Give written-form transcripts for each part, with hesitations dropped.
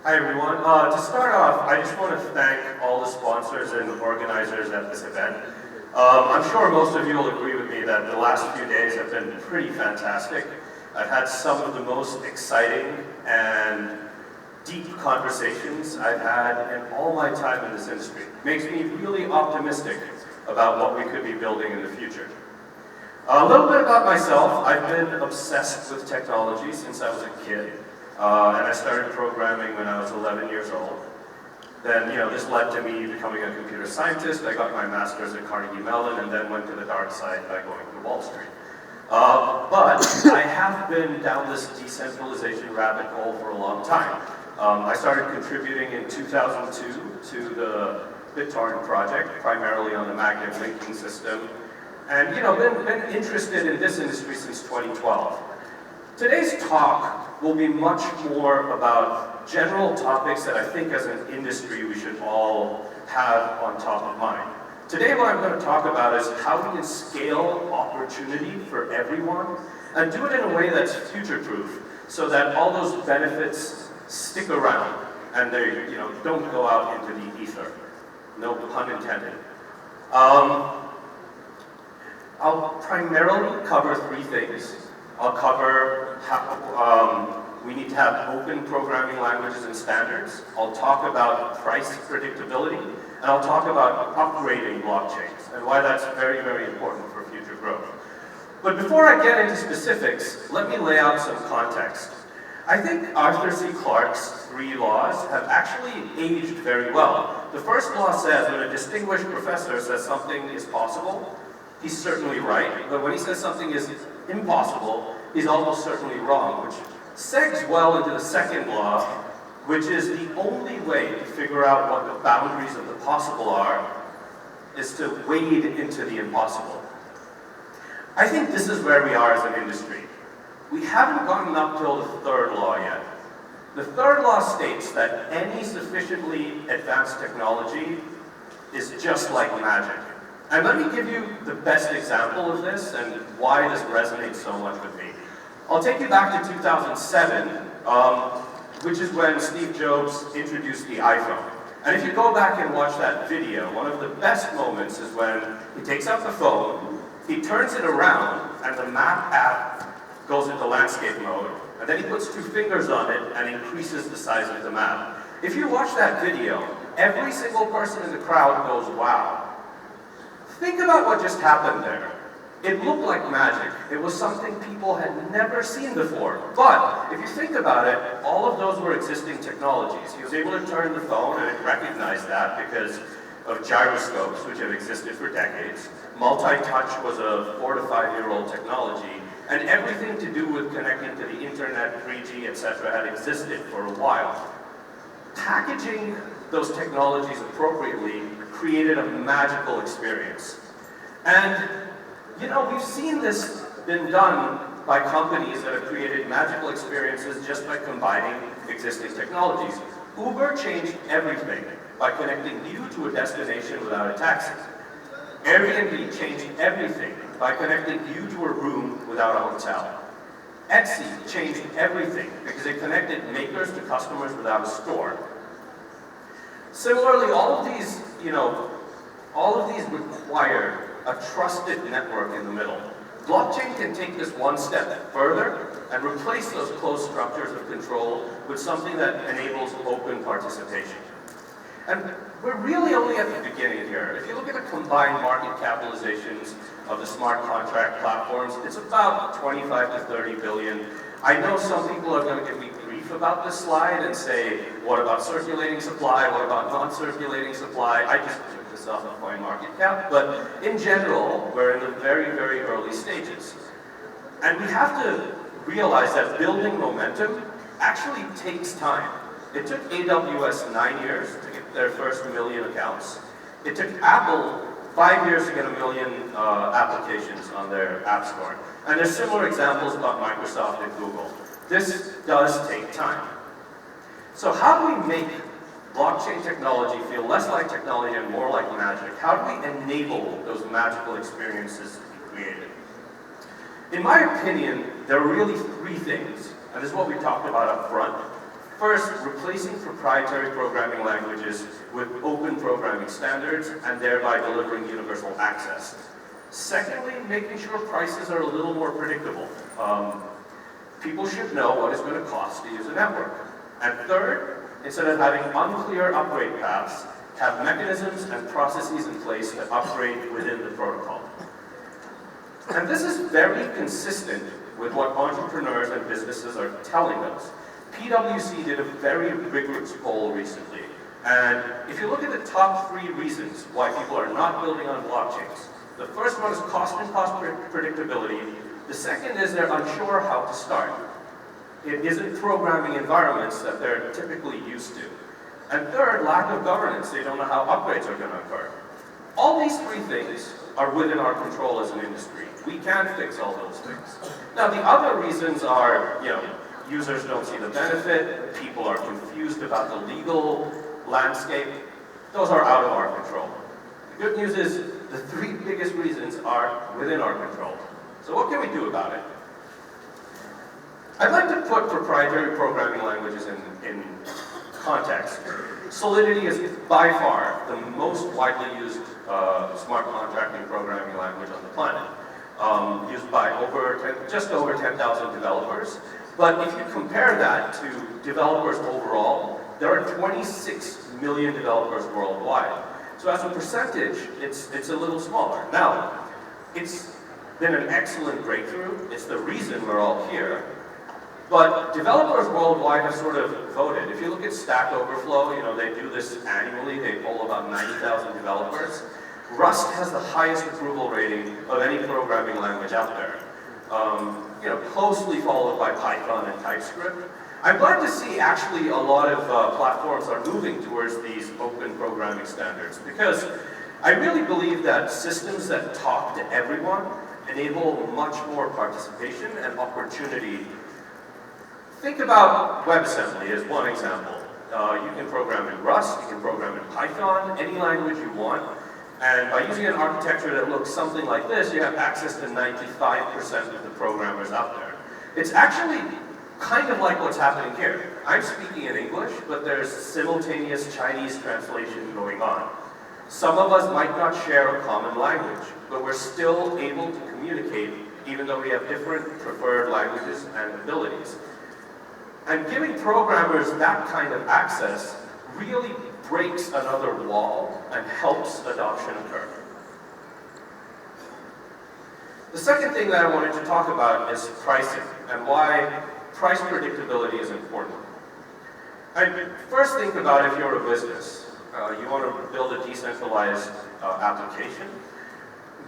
Hi everyone. To start off, I just want to thank all the sponsors and organizers at this event. I'm sure most of you will agree with me that the last few days have been pretty fantastic. I've had some of the most exciting and deep conversations I've had in all my time in this industry. Makes me really optimistic about what we could be building in the future. A little bit about myself. I've been obsessed with technology since I was a kid. And I started programming when I was 11 years old. Then, this led to me becoming a computer scientist. I got my master's at Carnegie Mellon and then went to the dark side by going to Wall Street. But I have been down this decentralization rabbit hole for a long time. I started contributing in 2002 to the BitTorrent project, primarily on the magnet linking system. And, been interested in this industry since 2012. Today's talk will be much more about general topics that I think as an industry we should all have on top of mind. Today what I'm going to talk about is how we can scale opportunity for everyone and do it in a way that's future-proof so that all those benefits stick around and they don't go out into the ether. No pun intended. I'll primarily cover three things. I'll cover how we need to have open programming languages and standards. I'll talk about price predictability, and I'll talk about upgrading blockchains and why that's very, very important for future growth. But before I get into specifics, let me lay out some context. I think Arthur C. Clarke's 3 laws have actually aged very well. The first law says when a distinguished professor says something is possible, he's certainly right, but when he says something is impossible, he's almost certainly wrong, which segs well into the second law, which is the only way to figure out what the boundaries of the possible are, is to wade into the impossible. I think this is where we are as an industry. We haven't gotten up till the third law yet. The third law states that any sufficiently advanced technology is just like magic. And let me give you the best example of this and why this resonates so much with me. I'll take you back to 2007, which is when Steve Jobs introduced the iPhone. And if you go back and watch that video, one of the best moments is when he takes out the phone, he turns it around, and the map app goes into landscape mode, and then he puts 2 fingers on it and increases the size of the map. If you watch that video, every single person in the crowd goes, wow. Think about what just happened there. It looked like magic. It was something people had never seen before. But if you think about it, all of those were existing technologies. He was able to turn the phone and it recognized that because of gyroscopes, which have existed for decades. Multi-touch was a 4 to 5-year-old technology, and everything to do with connecting to the internet, 3G, etc. had existed for a while. Packaging those technologies appropriately created a magical experience. And, we've seen this been done by companies that have created magical experiences just by combining existing technologies. Uber changed everything by connecting you to a destination without a taxi. Airbnb changed everything by connecting you to a room without a hotel. Etsy changed everything because it connected makers to customers without a store. Similarly, all of these require a trusted network in the middle. Blockchain can take this one step further and replace those closed structures of control with something that enables open participation. And we're really only at the beginning here. If you look at the combined market capitalizations of the smart contract platforms, it's about 25 to 30 billion. I know some people are going to give me grief about this slide and say, what about circulating supply? What about non-circulating supply? I just took this off of CoinMarketCap, but in general, we're in the very, very early stages. And we have to realize that building momentum actually takes time. It took AWS 9 years to get their first 1 million accounts. It took Apple 5 years to get 1 million applications on their App Store. And there's similar examples about Microsoft and Google. This does take time. So how do we make blockchain technology feel less like technology and more like magic? How do we enable those magical experiences to be created? In my opinion, there are really 3 things, and this is what we talked about up front. First, replacing proprietary programming languages with open programming standards and thereby delivering universal access. Secondly, making sure prices are a little more predictable. People should know what it's going to cost to use a network. And third, instead of having unclear upgrade paths, have mechanisms and processes in place to upgrade within the protocol. And this is very consistent with what entrepreneurs and businesses are telling us. PwC did a very rigorous poll recently. And if you look at the top 3 reasons why people are not building on blockchains, the first one is cost and cost predictability. The second is they're unsure how to start. It isn't programming environments that they're typically used to. And third, lack of governance. They don't know how upgrades are going to occur. All these 3 things are within our control as an industry. We can fix all those things. Now, the other reasons are, users don't see the benefit, people are confused about the legal landscape. Those are out of our control. The good news is the 3 biggest reasons are within our control. So what can we do about it? I'd like to put proprietary programming languages in context. Solidity is by far the most widely used smart contracting programming language on the planet, used by just over 10,000 developers. But if you compare that to developers overall, there are 26 million developers worldwide. So as a percentage, it's a little smaller. Now, it's been an excellent breakthrough. It's the reason we're all here. But developers worldwide have sort of voted. If you look at Stack Overflow, they do this annually. They poll about 90,000 developers. Rust has the highest approval rating of any programming language out there. Closely followed by Python and TypeScript. I'm glad to see actually a lot of platforms are moving towards these open programming standards, because I really believe that systems that talk to everyone enable much more participation and opportunity. Think about WebAssembly as one example. You can program in Rust, you can program in Python, any language you want. And by using an architecture that looks something like this, you have access to 95% of the programmers out there. It's actually kind of like what's happening here. I'm speaking in English, but there's simultaneous Chinese translation going on. Some of us might not share a common language, but we're still able to communicate even though we have different preferred languages and abilities. And giving programmers that kind of access really breaks another wall and helps adoption occur. The second thing that I wanted to talk about is pricing and why price predictability is important. First think about if you're a business, you want to build a decentralized application.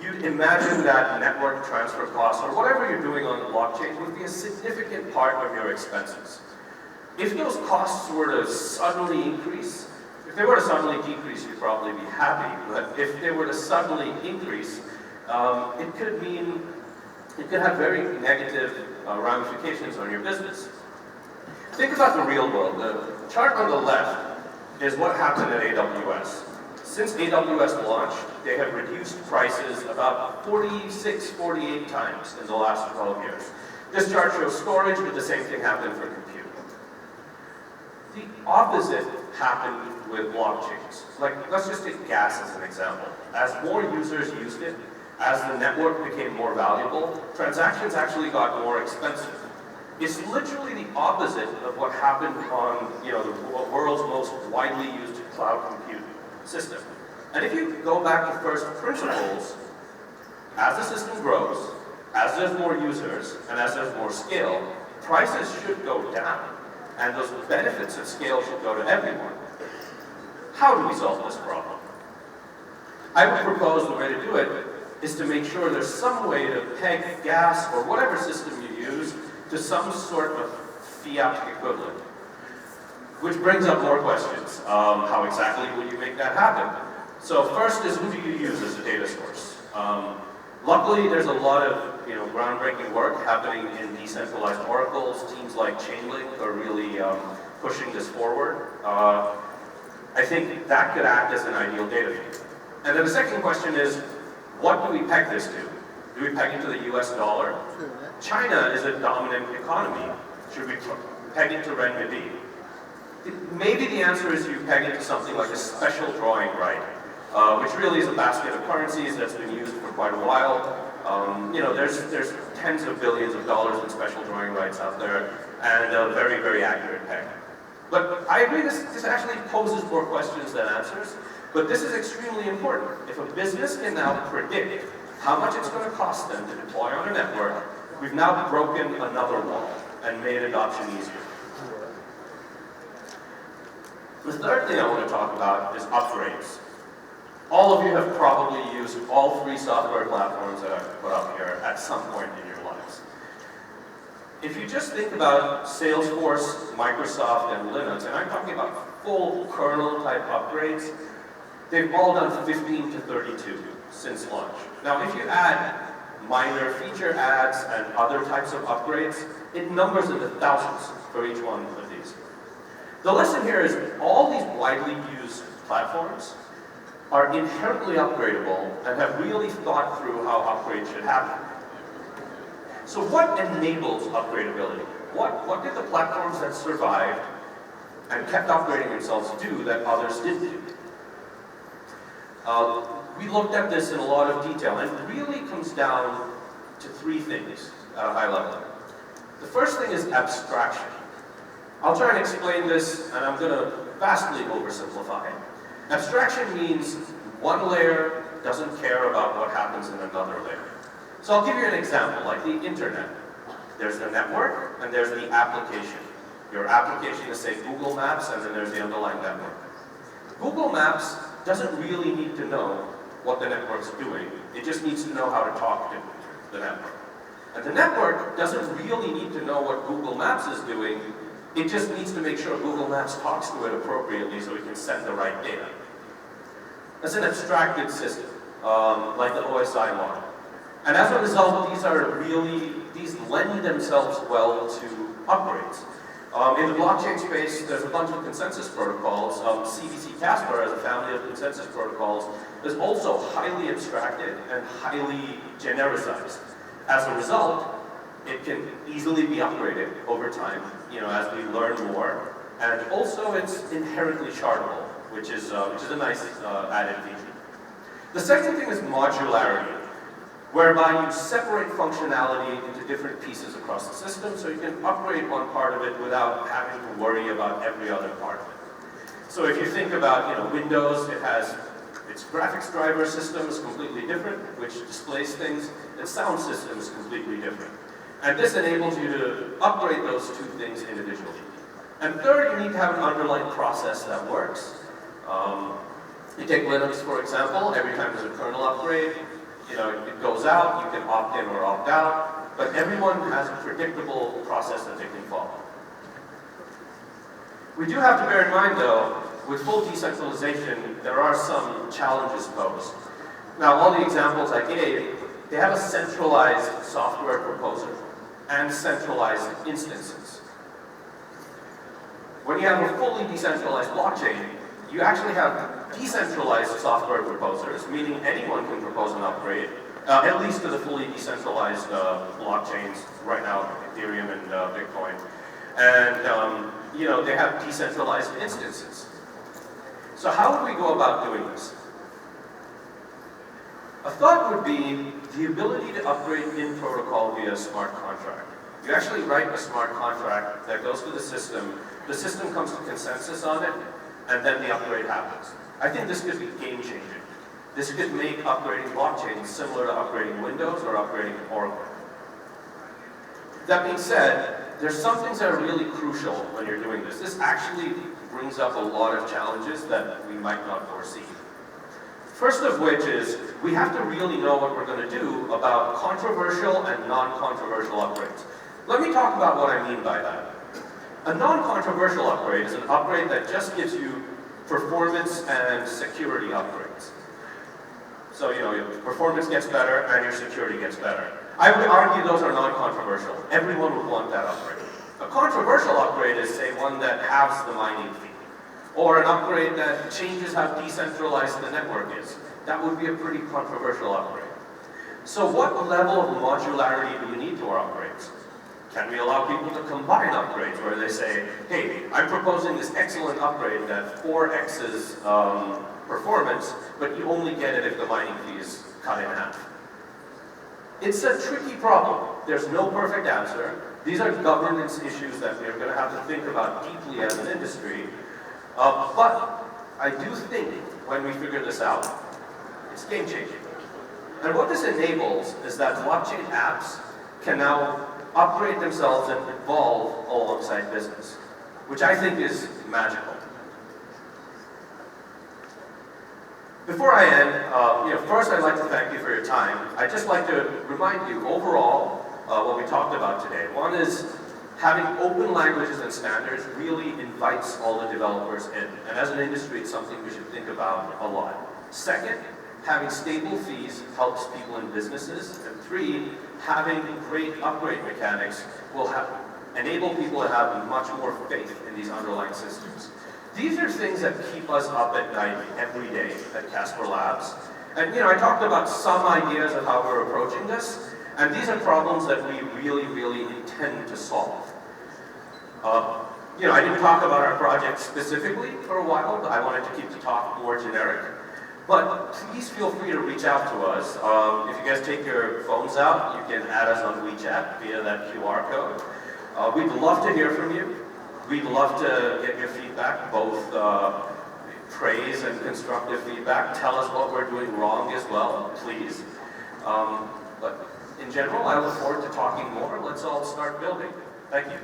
You'd imagine that network transfer costs or whatever you're doing on the blockchain would be a significant part of your expenses. If those costs were to suddenly increase, if they were to suddenly decrease, you'd probably be happy. But if they were to suddenly increase, it could have very negative ramifications on your business. Think about the real world. The chart on the left is what happened at AWS. Since AWS launched, they have reduced prices about 46, 48 times in the last 12 years. This chart shows storage, but the same thing happened for compute. The opposite happened with blockchains. Let's just take gas as an example. As more users used it, as the network became more valuable, transactions actually got more expensive. It's literally the opposite of what happened on the world's most widely used cloud compute system. And if you go back to first principles, as the system grows, as there's more users, and as there's more scale, prices should go down. And those benefits of scale should go to everyone. How do we solve this problem? I would propose the way to do it is to make sure there's some way to peg gas or whatever system you use to some sort of fiat equivalent. Which brings up more questions. How exactly would you make that happen? So first is, who do you use as a data source? Luckily, there's a lot of groundbreaking work happening in decentralized oracles. Teams like Chainlink are really pushing this forward. I think that could act as an ideal data feed. And then the second question is, what do we peg this to? Do we peg it to the US dollar? China is a dominant economy. Should we peg it to renminbi? Maybe the answer is you peg it to something like a special drawing right, which really is a basket of currencies that's been used for quite a while. There's tens of billions of dollars in special drawing rights out there, and a very, very accurate peg. But I agree this actually poses more questions than answers, but this is extremely important. If a business can now predict how much it's going to cost them to deploy on a network, we've now broken another wall and made adoption easier. The third thing I want to talk about is upgrades. All of you have probably used all three software platforms that I've put up here at some point in your lives. If you just think about Salesforce, Microsoft, and Linux, and I'm talking about full kernel type upgrades, they've all done 15 to 32 since launch. Now, if you add minor feature adds and other types of upgrades, it numbers in the thousands for each one of these. The lesson here is all these widely used platforms are inherently upgradable and have really thought through how upgrades should happen. So what enables upgradability? What did the platforms that survived and kept upgrading themselves do that others didn't do? We looked at this in a lot of detail, and it really comes down to three things at a high level. The first thing is abstraction. I'll try and explain this, and I'm going to vastly oversimplify it. Abstraction means one layer doesn't care about what happens in another layer. So I'll give you an example, like the internet. There's the network, and there's the application. Your application is, say, Google Maps, and then there's the underlying network. Google Maps doesn't really need to know what the network's doing. It just needs to know how to talk to the network. And the network doesn't really need to know what Google Maps is doing. It just needs to make sure Google Maps talks to it appropriately so it can send the right data. That's an abstracted system, like the OSI model. And as a result, these lend themselves well to upgrades. In the blockchain space, there's a bunch of consensus protocols. CBC Casper, as a family of consensus protocols, is also highly abstracted and highly genericized. As a result, it can easily be upgraded over time, as we learn more. And also, it's inherently shardable, which is a nice added feature. The second thing is modularity, whereby you separate functionality into different pieces across the system, so you can upgrade one part of it without having to worry about every other part of it. So if you think about Windows, it has its graphics driver system is completely different, which displays things. Its sound system is completely different. And this enables you to upgrade those two things individually. And third, you need to have an underlying process that works. You take Linux, for example. Every time there's a kernel upgrade, it goes out, you can opt in or opt out, but everyone has a predictable process that they can follow. We do have to bear in mind, though, with full decentralization, there are some challenges posed. Now, all the examples I gave, they have a centralized software proposer and centralized instances. When you have a fully decentralized blockchain, you actually have decentralized software proposers, meaning anyone can propose an upgrade, at least to the fully decentralized blockchains right now, Ethereum and Bitcoin. And they have decentralized instances. So how would we go about doing this? A thought would be the ability to upgrade in protocol via a smart contract. You actually write a smart contract that goes to the system comes to consensus on it, and then the upgrade happens. I think this could be game-changing. This could make upgrading blockchains similar to upgrading Windows or upgrading Oracle. That being said, there's some things that are really crucial when you're doing this. This actually brings up a lot of challenges that we might not foresee. First of which is, we have to really know what we're going to do about controversial and non-controversial upgrades. Let me talk about what I mean by that. A non-controversial upgrade is an upgrade that just gives you performance and security upgrades. So, your performance gets better and your security gets better. I would argue those are non-controversial. Everyone would want that upgrade. A controversial upgrade is, say, one that halves the mining fee, or an upgrade that changes how decentralized the network is. That would be a pretty controversial upgrade. So what level of modularity do we need to our upgrades? Can we allow people to combine upgrades where they say, hey, I'm proposing this excellent upgrade that 4x's performance, but you only get it if the mining fee is cut in half. It's a tricky problem. There's no perfect answer. These are governance issues that we're going to have to think about deeply as an industry. But I do think when we figure this out, it's game-changing. And what this enables is that blockchain apps can now upgrade themselves and evolve alongside business, which I think is magical. Before I end, first I'd like to thank you for your time. I'd just like to remind you overall what we talked about today. One is having open languages and standards really invites all the developers in. And as an industry, it's something we should think about a lot. Second, having stable fees helps people in businesses. And 3, having great upgrade mechanics will enable people to have much more faith in these underlying systems. These are things that keep us up at night every day at Casper Labs. And I talked about some ideas of how we're approaching this, and these are problems that we really, really intend to solve. I didn't talk about our project specifically for a while, but I wanted to keep the talk more generic. But please feel free to reach out to us. If you guys take your phones out, you can add us on WeChat via that QR code. We'd love to hear from you. We'd love to get your feedback, both praise and constructive feedback. Tell us what we're doing wrong as well, please. But in general, I look forward to talking more. Let's all start building. Thank you.